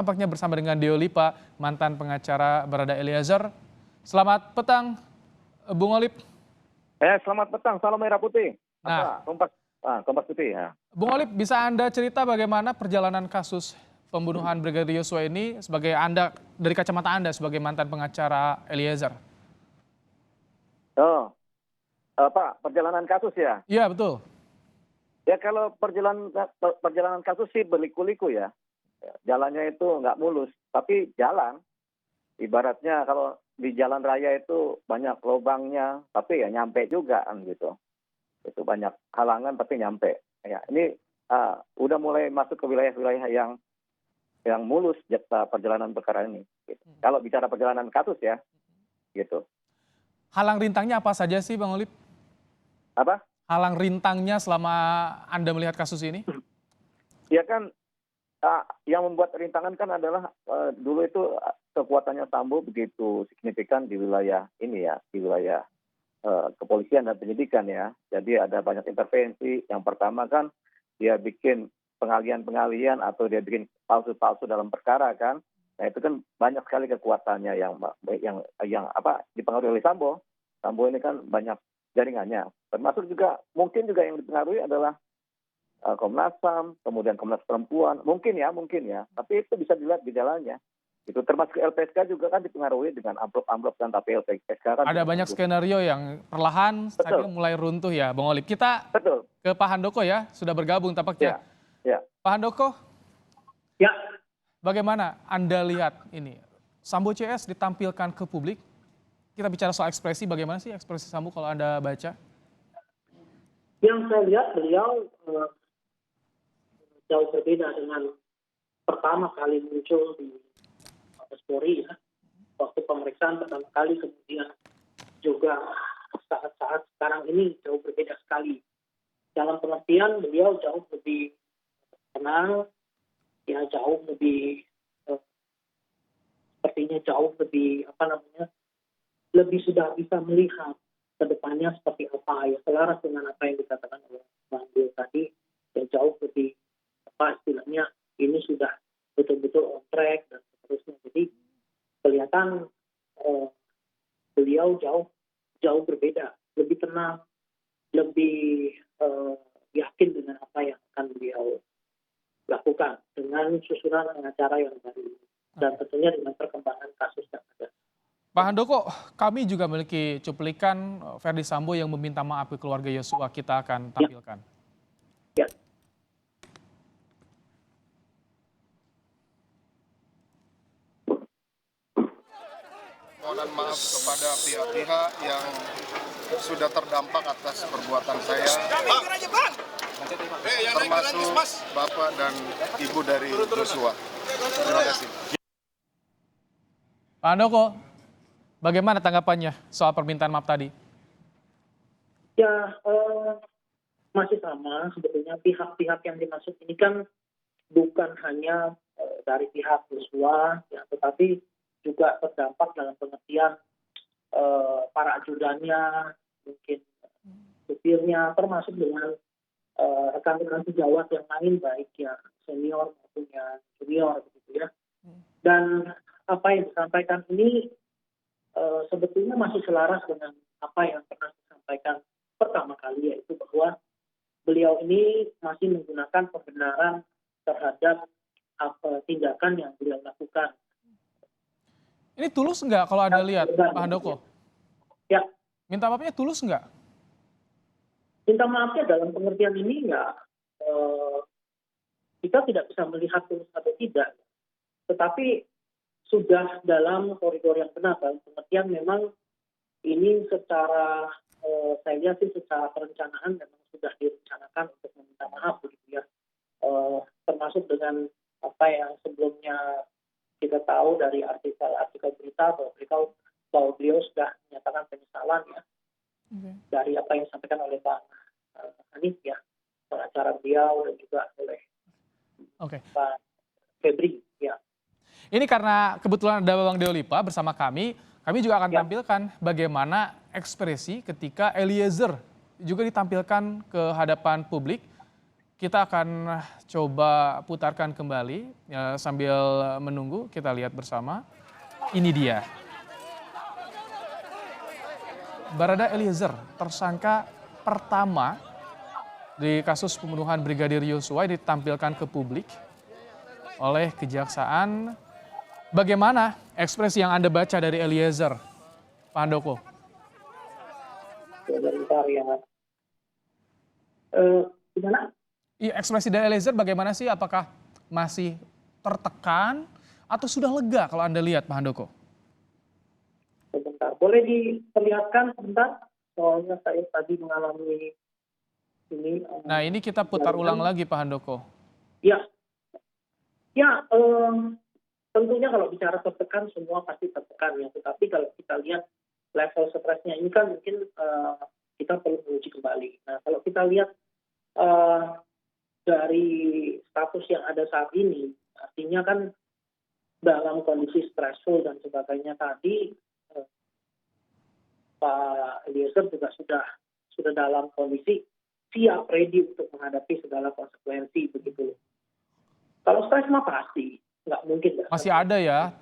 Tampaknya bersama dengan Deo Lipa, mantan pengacara Barada Eliezer. Selamat petang, Bung Olip. Selamat petang, salam merah putih. Nah, Kompas putih ya. Bung Olip, bisa Anda cerita bagaimana perjalanan kasus pembunuhan Brigadir Yosua ini sebagai Anda, dari kacamata Anda sebagai mantan pengacara Eliezer? Oh, perjalanan kasus ya? Iya, betul. Ya kalau perjalanan kasus sih berliku-liku ya. Jalannya itu nggak mulus, tapi jalan. Ibaratnya kalau di jalan raya itu banyak lubangnya, tapi ya nyampe juga kan gitu. Itu banyak halangan tapi nyampe. Ya, ini udah mulai masuk ke wilayah-wilayah yang mulus perjalanan perkara ini. Gitu. Kalau bicara perjalanan kasus ya, gitu. Halang rintangnya apa saja sih, Bang Olip? Apa? Halang rintangnya selama Anda melihat kasus ini? Ya kan, yang membuat rintangan kan adalah dulu itu kekuatannya Sambo begitu signifikan di wilayah ini ya, di wilayah kepolisian dan penyidikan ya. Jadi ada banyak intervensi. Yang pertama kan dia bikin pengalian-pengalian atau dia bikin palsu-palsu dalam perkara kan. Nah itu kan banyak sekali kekuatannya yang dipengaruhi oleh Sambo. Sambo ini kan banyak jaringannya. Termasuk juga mungkin juga yang dipengaruhi adalah Komnas HAM, kemudian Komnas Perempuan, mungkin ya, tapi itu bisa dilihat di jalannya. Itu termasuk LPSK juga kan dipengaruhi dengan amplop-amplop dan tapi LPSK kan. Ada banyak skenario yang perlahan saya kira mulai runtuh ya, Bang Olip. Kita ke Pak Handoko ya, sudah bergabung tampaknya. Ya. Pak Handoko, ya, bagaimana Anda lihat ini? Sambo CS ditampilkan ke publik. Kita bicara soal ekspresi, bagaimana sih ekspresi Sambo kalau Anda baca? yang saya lihat beliau jauh berbeda dengan pertama kali muncul di Mabes Polri ya. Waktu pemeriksaan pertama kali, kemudian juga saat-saat sekarang ini jauh berbeda sekali. Dalam pengertian beliau jauh lebih tenang, ya jauh lebih sepertinya jauh lebih lebih sudah bisa melihat ke depannya seperti apa ya, selaras dengan apa yang dikatakan oleh Bang Dio tadi, ya jauh lebih istilahnya ini sudah betul-betul on track dan seterusnya. Jadi kelihatan beliau jauh berbeda, lebih tenang, lebih yakin dengan apa yang akan beliau lakukan dengan susunan pengacara yang baru dan tentunya dengan perkembangan kasus yang ada. Pak Handoko, kami juga memiliki cuplikan Verdi Sambo yang meminta maaf ke keluarga Yosua. Kita akan tampilkan. Ya. Mohon maaf kepada pihak-pihak yang sudah terdampak atas perbuatan saya, termasuk Bapak dan Ibu dari Yosua. Terima kasih. Pak Handoko, bagaimana tanggapannya soal permintaan maaf tadi? Ya, masih sama sebetulnya pihak-pihak yang dimaksud ini kan bukan hanya dari pihak Yosua, ya, tetapi juga terdampak dalam pengertian para ajudannya, mungkin supirnya, termasuk dengan rekan-rekan sejawat yang lain, baik yang senior maupun yang junior, gitu ya. Dan apa yang disampaikan ini sebetulnya masih selaras dengan apa yang pernah disampaikan pertama kali, yaitu bahwa beliau ini masih menggunakan pembenaran terhadap tindakan yang beliau lakukan. Ini tulus nggak kalau Anda lihat, Pak Handoko? Ya. Minta maafnya tulus nggak? Minta maafnya dalam pengertian ini ya, kita tidak bisa melihat tulus atau tidak. Tetapi sudah dalam koridor yang benar, dalam pengertian memang ini secara, saya lihat sih secara perencanaan memang sudah direncanakan untuk meminta maaf begitu ya. Termasuk dengan apa yang sebelumnya kita tahu dari artikel berita bahwa beliau sudah menyatakan penyesalan ya, dari apa yang disampaikan oleh Pak Hanif ya, pengacara beliau dan juga oleh Pak Febri ya. Ini karena kebetulan ada Bang Deo Lipa bersama kami juga akan tampilkan bagaimana ekspresi ketika Eliezer juga ditampilkan ke hadapan publik. kita akan coba putarkan kembali sambil menunggu kita lihat bersama. Ini dia. Barada Eliezer, tersangka pertama di kasus pembunuhan Brigadir Yosua ditampilkan ke publik oleh Kejaksaan. Bagaimana ekspresi yang Anda baca dari Eliezer, Pak Handoko? Sebentar ya. Gimana? Iya, ekspresi dari Eliezer bagaimana sih? Apakah masih tertekan atau sudah lega kalau Anda lihat, Pak Handoko? Sebentar. Boleh diperlihatkan sebentar? Soalnya saya tadi mengalami ini. Nah, ini kita putar ulang lagi, Pak Handoko. Ya, ya. Tentunya kalau bicara tertekan semua pasti tertekan ya. Tetapi kalau kita lihat level stresnya ini kan mungkin kita perlu menguji kembali. Nah, kalau kita lihat dari status yang ada saat ini, artinya kan dalam kondisi stressful dan sebagainya tadi, Pak Eliezer juga sudah dalam kondisi siap, ready untuk menghadapi segala konsekuensi begitu. Kalau stres mah pasti, nggak mungkin. Masih ada ya?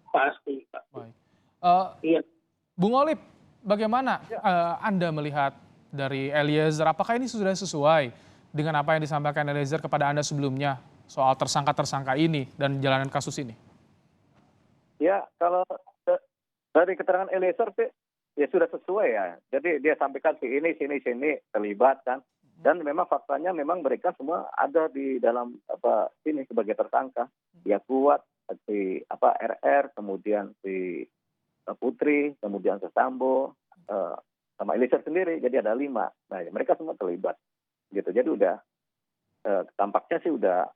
Pasti. Baik. Iya. Bung Olip, bagaimana Anda melihat dari Eliezer? Apakah ini sudah sesuai dengan apa yang disampaikan Eliezer kepada Anda sebelumnya soal tersangka-tersangka ini dan jalanan kasus ini? Ya, kalau dari keterangan Eliezer sih, ya sudah sesuai ya. Jadi dia sampaikan sini terlibat kan. Dan memang faktanya memang mereka semua ada di dalam ini sebagai tersangka. Ya Kuat, si RR, kemudian si Putri, kemudian Sambo, sama Eliezer sendiri. Jadi ada 5. Nah, mereka semua terlibat. Gitu. Jadi udah tampaknya sih udah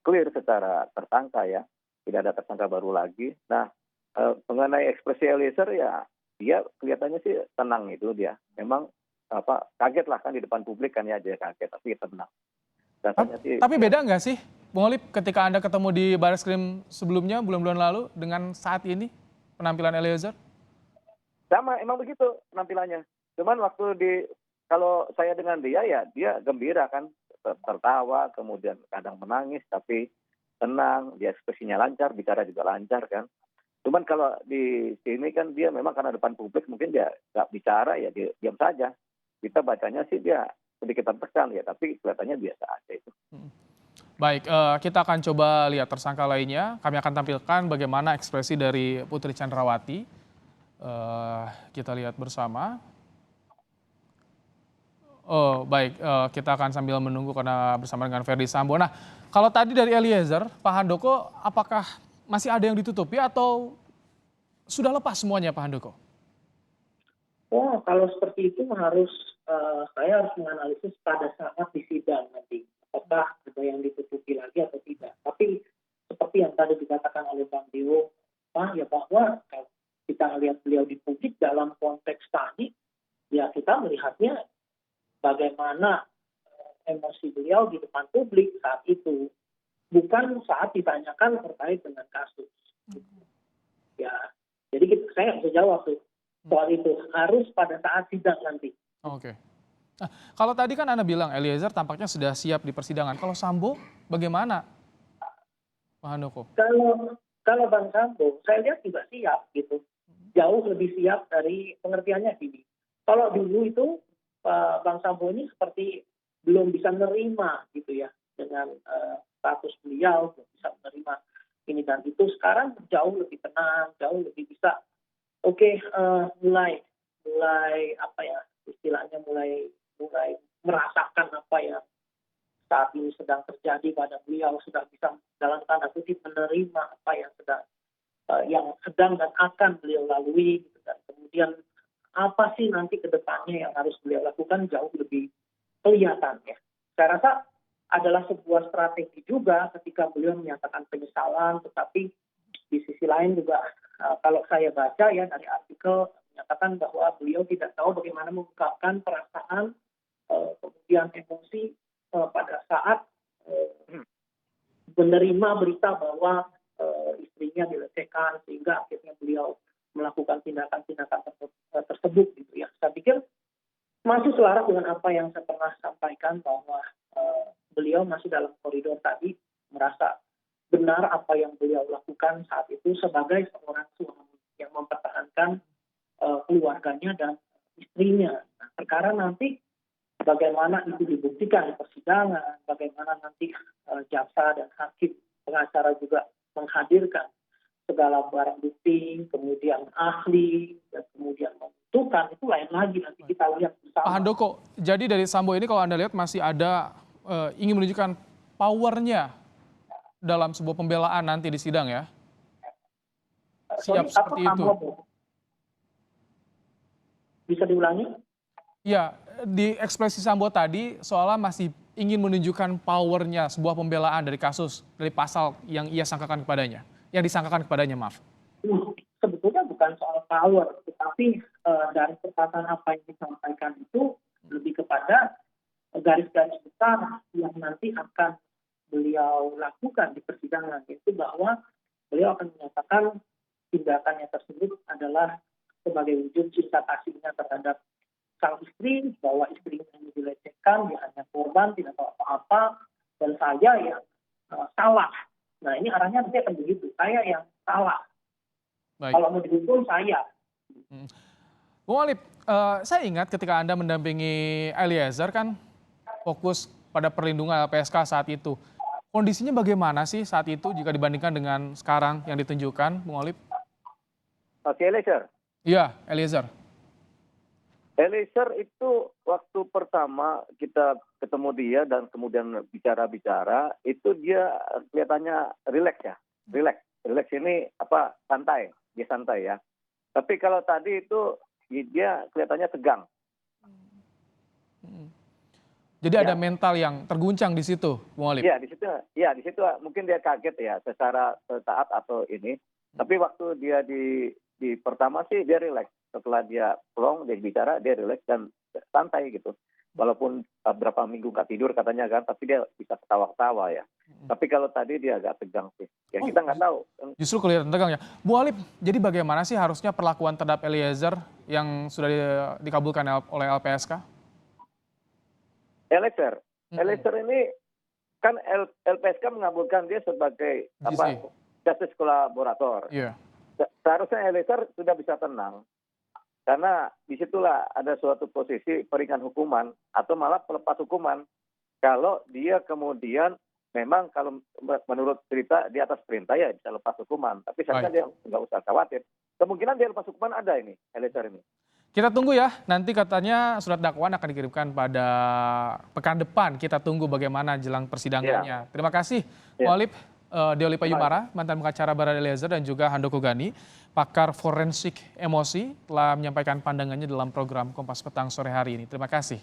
clear secara tersangka ya. Tidak ada tersangka baru lagi. Nah, mengenai ekspresi Eliezer ya dia kelihatannya sih tenang itu dia. Memang kaget lah kan di depan publik kan ya, dia kaget tapi tenang. Tapi beda nggak sih, Bung Olip, ketika Anda ketemu di Barreskrim sebelumnya bulan-bulan lalu dengan saat ini penampilan Eliezer? Sama, emang begitu penampilannya. Cuman kalau saya dengan dia ya dia gembira kan, tertawa, kemudian kadang menangis tapi tenang, dia ekspresinya lancar, bicara juga lancar kan. Cuman kalau di sini kan dia memang karena depan publik mungkin dia nggak bicara ya, dia diam saja. Kita bacanya sih dia sedikit tertekan ya, tapi kelihatannya biasa aja itu. Baik, kita akan coba lihat tersangka lainnya. Kami akan tampilkan bagaimana ekspresi dari Putri Chandrawati. Kita lihat bersama. Oh baik, kita akan sambil menunggu karena bersama dengan Ferdy Sambo. Nah, kalau tadi dari Eliezer, Pak Handoko, apakah masih ada yang ditutupi atau sudah lepas semuanya, Pak Handoko? Oh, kalau seperti itu saya harus menganalisis pada saat di sidang nanti. Apakah ada yang ditutupi lagi atau tidak. Tapi seperti yang tadi dikatakan oleh Bang Dewo, ya bahwa kalau kita lihat beliau di publik dalam konteks tadi, ya kita melihatnya bagaimana emosi beliau di depan publik saat itu. Bukan saat ditanyakan terkait dengan kasus. Ya, jadi saya nggak bisa jawab tuh soal itu. Harus pada saat sidang nanti. Oke. Nah, kalau tadi kan Anda bilang Eliezer tampaknya sudah siap di persidangan. Kalau Sambo bagaimana, Pak Handoko? Kalau Bang Sambo, saya lihat juga siap gitu. Jauh lebih siap dari pengertiannya gini. Kalau dulu itu Bang Sambo ini seperti belum bisa menerima gitu ya dengan status beliau, belum bisa menerima ini dan itu. Sekarang jauh lebih tenang, jauh lebih bisa mulai apa ya istilahnya mulai merasakan apa yang saat ini sedang terjadi pada beliau, sudah bisa dalam tanda kutip menerima apa yang sedang dan akan beliau lalui gitu. Dan kemudian apa sih nanti ke depannya yang harus beliau lakukan jauh lebih kelihatan ya. Saya rasa adalah sebuah strategi juga ketika beliau menyatakan penyesalan, tetapi di sisi lain juga kalau saya baca ya dari artikel menyatakan bahwa beliau tidak tahu bagaimana mengungkapkan perasaan kemudian emosi pada saat menerima berita bahwa istrinya dilecehkan sehingga akhirnya beliau melakukan tindakan-tindakan tersebut gitu ya. Saya pikir masih selaras dengan apa yang saya pernah sampaikan bahwa beliau beliau masih dalam koridor tadi, merasa benar apa yang beliau lakukan saat itu sebagai seorang suami yang mempertahankan keluarganya dan istrinya. Nah, sekarang nanti bagaimana itu dibuktikan di persidangan, bagaimana nanti jaksa dan hakim pengacara juga menghadirkan segala barang bukti, kemudian ahli, dan kemudian membutuhkan, itu lain lagi nanti kita lihat bersama. Pak Handoko, jadi dari Sambo ini kalau Anda lihat masih ada ingin menunjukkan powernya dalam sebuah pembelaan nanti di sidang ya? Siap seperti itu. Bisa diulangi? Ya, di ekspresi Sambo tadi seolah masih ingin menunjukkan powernya sebuah pembelaan dari kasus, dari pasal yang ia sangkakan kepadanya, yang disangkakan kepadanya, maaf. Sebetulnya bukan soal power, tetapi dari perkataan apa yang disampaikan itu lebih kepada garis-garis besar yang nanti akan beliau lakukan di persidangan, yaitu bahwa beliau akan menyatakan tindakannya tersebut adalah sebagai wujud cinta kasihnya terhadap sang istri, bahwa istrinya ini dilecehkan, dia hanya korban, tidak tahu apa-apa, dan saya yang salah. Nah, ini arahnya nanti akan begitu, saya yang salah. Baik. Kalau mau dihukum, saya. Bung Alip, saya ingat ketika Anda mendampingi Eliezer kan fokus pada perlindungan LPSK saat itu. Kondisinya bagaimana sih saat itu jika dibandingkan dengan sekarang yang ditunjukkan, Bung Alip? Oke, Eliezer. Iya, Eliezer. Eliezer itu waktu pertama kita ketemu dia dan kemudian bicara-bicara, itu dia kelihatannya rileks ya. Rileks ini santai, dia santai ya. Tapi kalau tadi itu dia kelihatannya tegang. Jadi ada mental yang terguncang di situ, Bung Alip? Iya, di situ mungkin dia kaget ya secara saat atau ini. Tapi waktu dia di pertama sih dia rileks. Setelah dia plong, dia bicara, dia rileks dan santai gitu. Walaupun beberapa minggu nggak tidur katanya kan, tapi dia bisa ketawa-ketawa ya. Tapi kalau tadi dia agak tegang sih. Ya kita nggak tahu. Justru kelihatan tegang ya. Bu Alip, jadi bagaimana sih harusnya perlakuan terhadap Eliezer yang sudah dikabulkan oleh LPSK? Eliezer ini kan LPSK mengabulkan dia sebagai justice kolaborator. Iya. Seharusnya Eliezer sudah bisa tenang. Karena disitulah ada suatu posisi peringan hukuman atau malah pelepas hukuman. Kalau dia kemudian memang kalau menurut cerita di atas perintah ya bisa lepas hukuman. Tapi seharusnya dia nggak usah khawatir. Kemungkinan dia lepas hukuman ada ini, Eliezer ini. Kita tunggu ya, nanti katanya surat dakwaan akan dikirimkan pada pekan depan. Kita tunggu bagaimana jelang persidangannya. Terima kasih, Bu Alip, Deoli Payumara, mantan pengacara Barada Eliezer, dan juga Handoko Gani, pakar forensik emosi, telah menyampaikan pandangannya dalam program Kompas Petang sore hari ini. Terima kasih.